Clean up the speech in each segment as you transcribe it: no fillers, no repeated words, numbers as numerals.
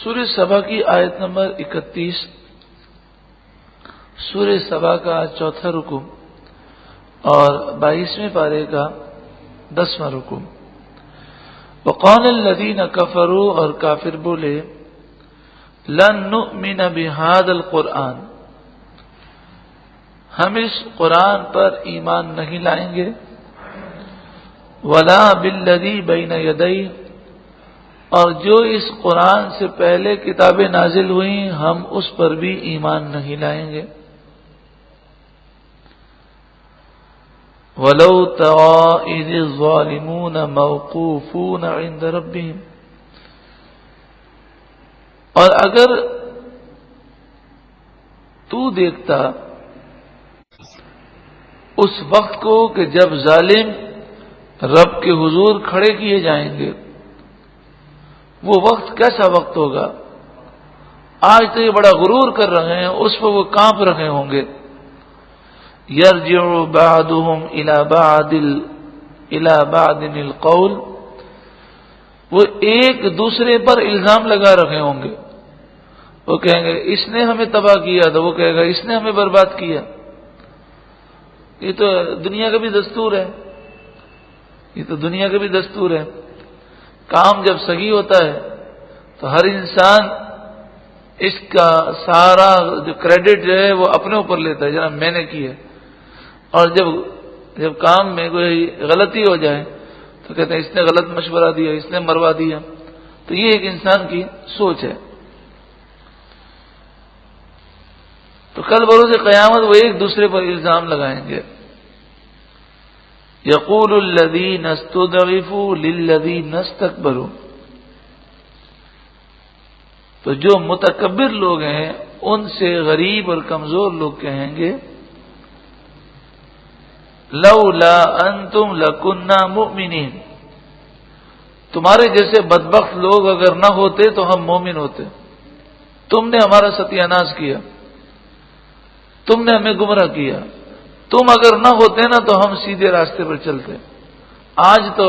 سورہ سبا کی آیت نمبر 31، سورہ سبا کا چوتھا رکو اور 22ویں پارے کا 10واں رکو۔ وقال الذین کفروا، اور کافر بولے، لن نؤمن بهذا القرآن، ہم اس قرآن پر ایمان نہیں لائیں گے، ولا بالذی بین یدیہ، اور جو اس قرآن سے پہلے کتابیں نازل ہوئیں ہم اس پر بھی ایمان نہیں لائیں گے۔ وَلَوْ تَرَىٰ إِذِ الظَّالِمُونَ مَوْقُوفُونَ عِندَ رَبِّهِمْ، اور اگر تو دیکھتا اس وقت کو کہ جب ظالم رب کے حضور کھڑے کیے جائیں گے، وہ وقت کیسا وقت ہوگا؟ آج تو یہ بڑا غرور کر رہے ہیں، اس پر وہ کانپ رہے ہوں گے۔ یرجع بعضهم الى بعض القول، وہ ایک دوسرے پر الزام لگا رہے ہوں گے۔ وہ کہیں گے اس نے ہمیں تباہ کیا تھا، وہ کہے گا اس نے ہمیں برباد کیا۔ یہ تو دنیا کا بھی دستور ہے، یہ تو دنیا کا بھی دستور ہے۔ کام جب صحیح ہوتا ہے تو ہر انسان اس کا سارا جو کریڈٹ جو ہے وہ اپنے اوپر لیتا ہے، جناب میں نے کی ہے۔ اور جب کام میں کوئی غلطی ہو جائے تو کہتے ہیں اس نے غلط مشورہ دیا، اس نے مروا دیا۔ تو یہ ایک انسان کی سوچ ہے۔ تو کل بروز قیامت وہ ایک دوسرے پر الزام لگائیں گے۔ یقول الذین استضعفوا للذین استکبروا، تو جو متکبر لوگ ہیں ان سے غریب اور کمزور لوگ کہیں گے، لولا انتم لکنا مؤمنین، تمہارے جیسے بدبخت لوگ اگر نہ ہوتے تو ہم مومن ہوتے۔ تم نے ہمارا ستیہ ناش کیا، تم نے ہمیں گمراہ کیا، تم اگر نہ ہوتے نا تو ہم سیدھے راستے پر چلتے۔ آج تو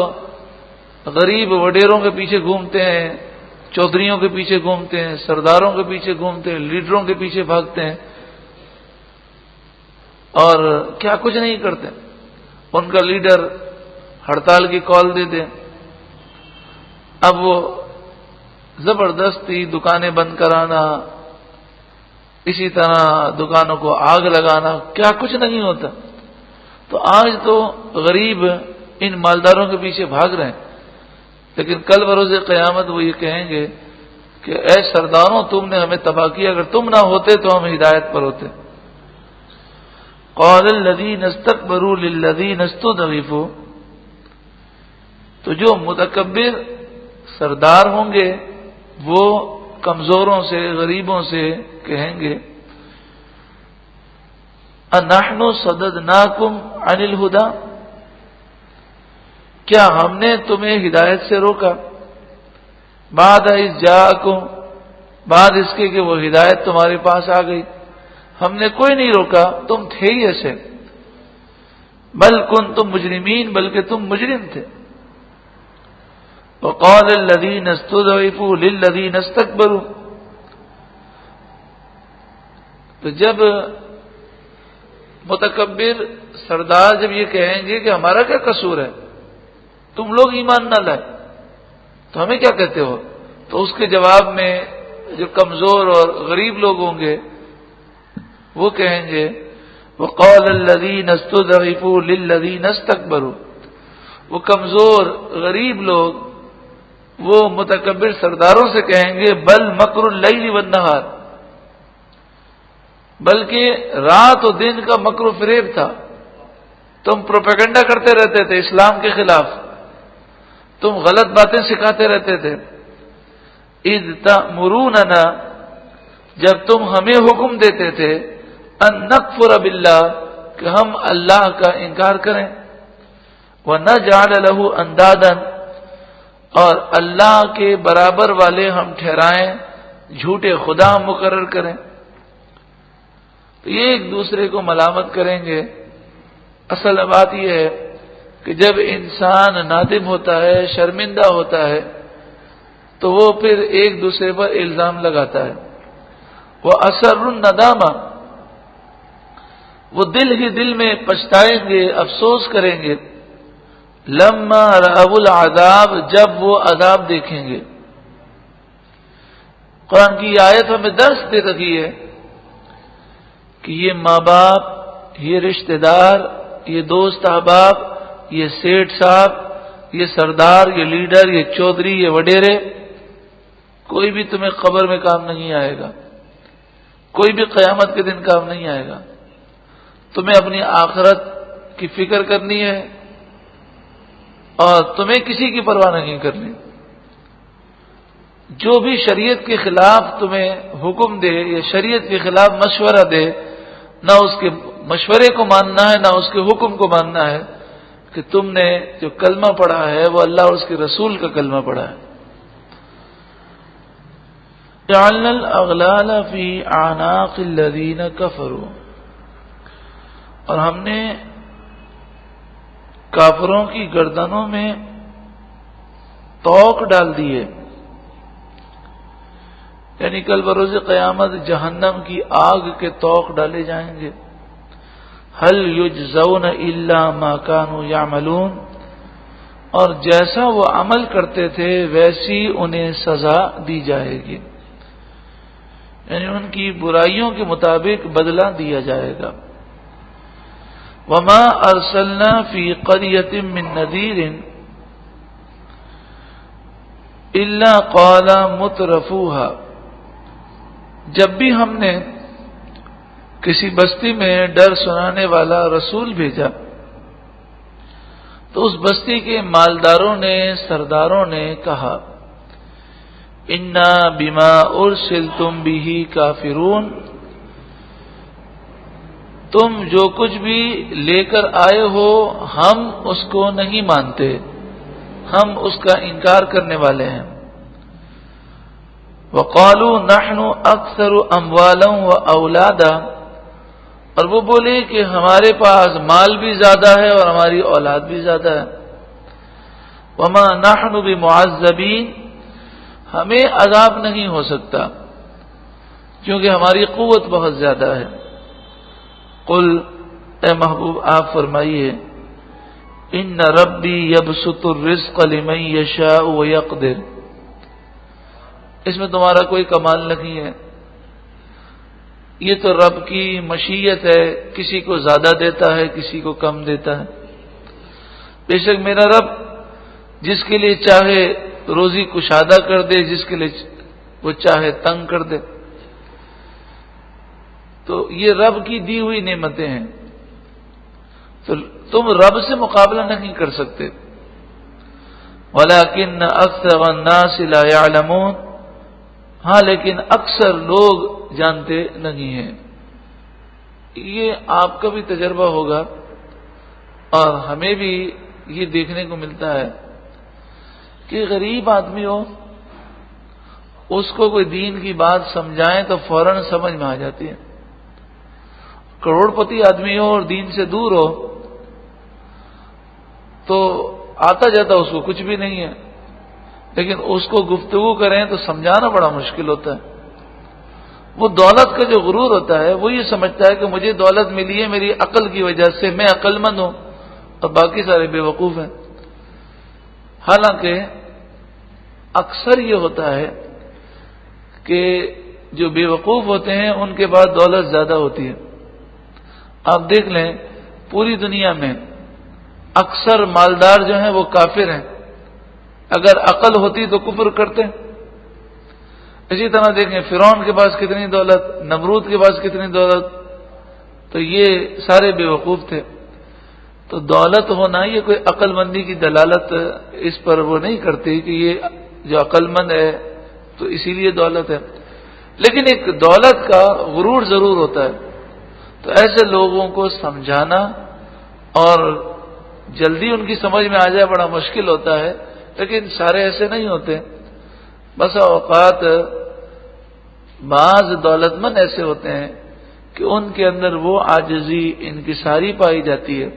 غریب وڈیروں کے پیچھے گھومتے ہیں، چودھریوں کے پیچھے گھومتے ہیں، سرداروں کے پیچھے گھومتے ہیں، لیڈروں کے پیچھے بھاگتے ہیں اور کیا کچھ نہیں کرتے۔ ان کا لیڈر ہڑتال کی کال دے دے، اب وہ زبردستی دکانیں بند کرانا، اسی طرح دکانوں کو آگ لگانا، کیا کچھ نہیں ہوتا۔ تو آج تو غریب ان مالداروں کے پیچھے بھاگ رہے ہیں، لیکن کل بروز قیامت وہ یہ کہیں گے کہ اے سرداروں تم نے ہمیں تباہ کیا، اگر تم نہ ہوتے تو ہم ہدایت پر ہوتے۔ قال الذین استکبروا للذین استضعفوا، تو جو متکبر سردار ہوں گے وہ کمزوروں سے غریبوں سے کہیں گے، اَنَحْنُ صَدَدْنَاكُمْ عَنِ الْهُدَىٰ، کیا ہم نے تمہیں ہدایت سے روکا؟ بعد اذ جاءکم، بعد اس کے کہ وہ ہدایت تمہارے پاس آ گئی۔ ہم نے کوئی نہیں روکا، تم تھے ہی ایسے۔ بل کنتم مجرمین، بلکہ تم مجرم تھے۔ وقال الذین استضعفوا للذین استکبروا، تو جب متکبر سردار جب یہ کہیں گے کہ ہمارا کیا قصور ہے، تم لوگ ایمان نہ لائے تو ہمیں کیا کہتے ہو، تو اس کے جواب میں جو کمزور اور غریب لوگ ہوں گے وہ کہیں گے، وقال الذین استضعفوا للذین استکبروا، وہ کمزور غریب لوگ وہ متکبر سرداروں سے کہیں گے، بل مکر اللیل والنہار، بلکہ رات و دن کا مکر و فریب تھا، تم پروپیگنڈا کرتے رہتے تھے اسلام کے خلاف، تم غلط باتیں سکھاتے رہتے تھے۔ اذ تأمروننا، جب تم ہمیں حکم دیتے تھے، ان نکفر باللہ، کہ ہم اللہ کا انکار کریں، ونجعل له اندادا، اور اللہ کے برابر والے ہم ٹھہرائیں، جھوٹے خدا مقرر کریں۔ تو یہ ایک دوسرے کو ملامت کریں گے۔ اصل بات یہ ہے کہ جب انسان نادم ہوتا ہے، شرمندہ ہوتا ہے، تو وہ پھر ایک دوسرے پر الزام لگاتا ہے. وہ اثر الندامہ، وہ دل ہی دل میں پچھتائیں گے، افسوس کریں گے. لما رأوا العذاب، جب وہ عذاب دیکھیں گے. قرآن کی آیت ہمیں درس دے رہی ہے کہ یہ ماں باپ، یہ رشتہ دار، یہ دوست احباب، یہ سیٹھ صاحب، یہ سردار، یہ لیڈر، یہ چودھری، یہ وڈیرے، کوئی بھی تمہیں قبر میں کام نہیں آئے گا، کوئی بھی قیامت کے دن کام نہیں آئے گا. تمہیں اپنی آخرت کی فکر کرنی ہے اور تمہیں کسی کی پرواہ نہیں کرنی. جو بھی شریعت کے خلاف تمہیں حکم دے یا شریعت کے خلاف مشورہ دے، نہ اس کے مشورے کو ماننا ہے، نہ اس کے حکم کو ماننا ہے کہ تم نے جو کلمہ پڑھا ہے وہ اللہ اور اس کے رسول کا کلمہ پڑھا ہے. جعلنا الاغلال فی اعناق الذین کفروا، اور ہم نے کافروں کی گردنوں میں توق ڈال دیے، یعنی کل بروز قیامت جہنم کی آگ کے توق ڈالے جائیں گے. هل یجزون الا ما كانوا یعملون، اور جیسا وہ عمل کرتے تھے ویسی انہیں سزا دی جائے گی، یعنی ان کی برائیوں کے مطابق بدلہ دیا جائے گا. وما ارسلنا فی قریۃ من نذیر الا قال مترفوها، جب بھی ہم نے کسی بستی میں ڈر سنانے والا رسول بھیجا تو اس بستی کے مالداروں نے، سرداروں نے کہا انا بما ارسلتم به کافرون، تم جو کچھ بھی لے کر آئے ہو ہم اس کو نہیں مانتے، ہم اس کا انکار کرنے والے ہیں. وقالوا نحن اکثر اموالا واولادا، اور وہ بولے کہ ہمارے پاس مال بھی زیادہ ہے اور ہماری اولاد بھی زیادہ ہے. وما نحن بمعذبین، ہمیں عذاب نہیں ہو سکتا کیونکہ ہماری قوت بہت زیادہ ہے. قل، اے محبوب آپ فرمائیے ان ربی یبسط الرزق لمن یشاء ویقدر، اس میں تمہارا کوئی کمال نہیں ہے، یہ تو رب کی مشیت ہے، کسی کو زیادہ دیتا ہے کسی کو کم دیتا ہے. بے شک میرا رب جس کے لیے چاہے روزی کشادہ کر دے، جس کے لیے وہ چاہے تنگ کر دے. تو یہ رب کی دی ہوئی نعمتیں ہیں، تو تم رب سے مقابلہ نہیں کر سکتے. وَلَكِنَّ أَكْثَرَ النَّاسِ لَا يَعْلَمُونَ، ہاں لیکن اکثر لوگ جانتے نہیں ہیں. یہ آپ کا بھی تجربہ ہوگا اور ہمیں بھی یہ دیکھنے کو ملتا ہے کہ غریب آدمی ہو، اس کو کوئی دین کی بات سمجھائیں تو فوراً سمجھ میں آ جاتی ہے. کروڑ پتی آدمی ہو اور دین سے دور ہو تو آتا جاتا اس کو کچھ بھی نہیں ہے، لیکن اس کو گفتگو کریں تو سمجھانا بڑا مشکل ہوتا ہے. وہ دولت کا جو غرور ہوتا ہے وہ یہ سمجھتا ہے کہ مجھے دولت ملی ہے میری عقل کی وجہ سے، میں عقل مند ہوں اور باقی سارے بے وقوف ہیں. حالانکہ اکثر یہ ہوتا ہے کہ جو بے وقوف ہوتے ہیں ان کے بعد دولت زیادہ ہوتی ہے. آپ دیکھ لیں پوری دنیا میں اکثر مالدار جو ہیں وہ کافر ہیں، اگر عقل ہوتی تو کفر کرتے. اسی طرح دیکھیں فرعون کے پاس کتنی دولت، نمرود کے پاس کتنی دولت، تو یہ سارے بے وقوف تھے. تو دولت ہونا یہ کوئی عقل مندی کی دلالت اس پر وہ نہیں کرتی کہ یہ جو عقل مند ہے تو اسی لیے دولت ہے، لیکن ایک دولت کا غرور ضرور ہوتا ہے. تو ایسے لوگوں کو سمجھانا اور جلدی ان کی سمجھ میں آ جائے بڑا مشکل ہوتا ہے، لیکن سارے ایسے نہیں ہوتے. بس اوقات بعض دولت مند ایسے ہوتے ہیں کہ ان کے اندر وہ عاجزی انکساری پائی جاتی ہے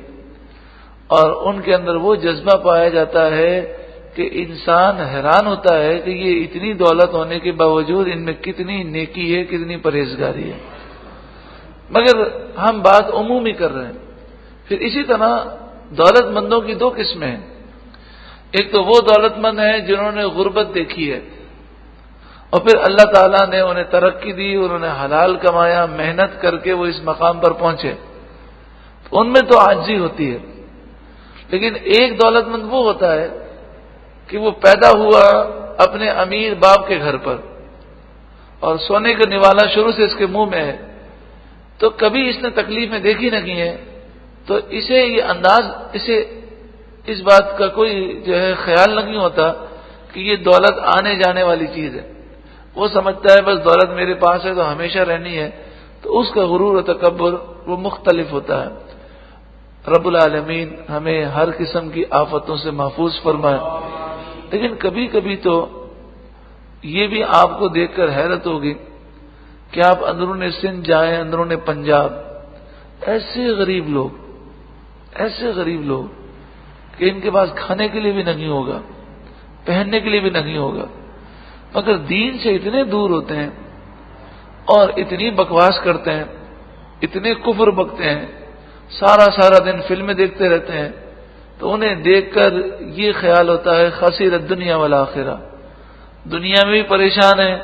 اور ان کے اندر وہ جذبہ پایا جاتا ہے کہ انسان حیران ہوتا ہے کہ یہ اتنی دولت ہونے کے باوجود ان میں کتنی نیکی ہے، کتنی پرہیزگاری ہے، مگر ہم بات عمومی کر رہے ہیں۔ پھر اسی طرح دولت مندوں کی دو قسمیں ہیں۔ ایک تو وہ دولت مند ہیں جنہوں نے غربت دیکھی ہے اور پھر اللہ تعالیٰ نے انہیں ترقی دی، انہوں نے حلال کمایا، محنت کر کے وہ اس مقام پر پہنچے، ان میں تو عاجزی ہوتی ہے۔ لیکن ایک دولت مند وہ ہوتا ہے کہ وہ پیدا ہوا اپنے امیر باپ کے گھر پر اور سونے کا نوالا شروع سے اس کے منہ میں ہے، تو کبھی اس نے تکلیفیں دیکھی نہیں ہیں، تو اسے یہ انداز، اسے اس بات کا کوئی جو ہے خیال نہیں ہوتا کہ یہ دولت آنے جانے والی چیز ہے۔ وہ سمجھتا ہے بس دولت میرے پاس ہے تو ہمیشہ رہنی ہے، تو اس کا غرور و تکبر وہ مختلف ہوتا ہے۔ رب العالمین ہمیں ہر قسم کی آفتوں سے محفوظ فرمائے۔ لیکن کبھی کبھی تو یہ بھی آپ کو دیکھ کر حیرت ہوگی کہ آپ اندرون سندھ جائیں، اندرون پنجاب، ایسے غریب لوگ کہ ان کے پاس کھانے کے لیے بھی نہیں ہوگا، پہننے کے لیے بھی نہیں ہوگا، مگر دین سے اتنے دور ہوتے ہیں اور اتنی بکواس کرتے ہیں، اتنے کفر بکتے ہیں، سارا دن فلمیں دیکھتے رہتے ہیں، تو انہیں دیکھ کر یہ خیال ہوتا ہے خسرت دنیا والآخرہ، دنیا میں بھی پریشان ہیں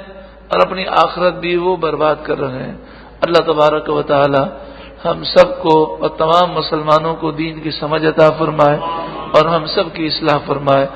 اور اپنی آخرت بھی وہ برباد کر رہے ہیں۔ اللہ تبارک و تعالی ہم سب کو اور تمام مسلمانوں کو دین کی سمجھ عطا فرمائے اور ہم سب کی اصلاح فرمائے۔